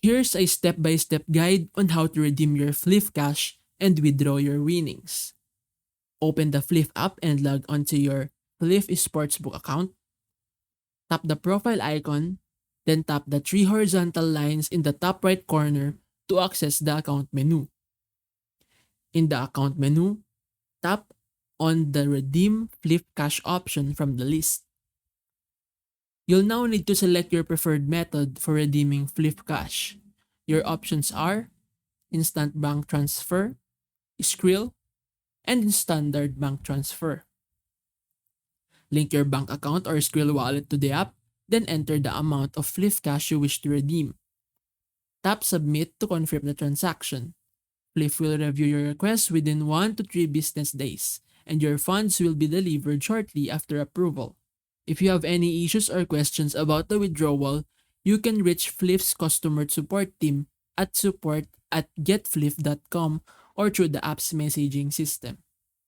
Here's a step-by-step guide on how to redeem your Fliff cash and withdraw your winnings. Open the Fliff app and log onto your Fliff Sportsbook account. Tap the profile icon, then tap the three horizontal lines in the top right corner to access the account menu. In the account menu, tap on the Redeem Fliff Cash option from the list. You'll now need to select your preferred method for redeeming Fliff Cash. Your options are Instant Bank Transfer, Skrill, and Standard Bank Transfer. Link your bank account or Skrill wallet to the app, then enter the amount of Fliff Cash you wish to redeem. Tap Submit to confirm the transaction. Fliff will review your request within 1 to 3 business days, and your funds will be delivered shortly after approval. If you have any issues or questions about the withdrawal, you can reach Fliff's customer support team at support@getfliff.com or through the app's messaging system.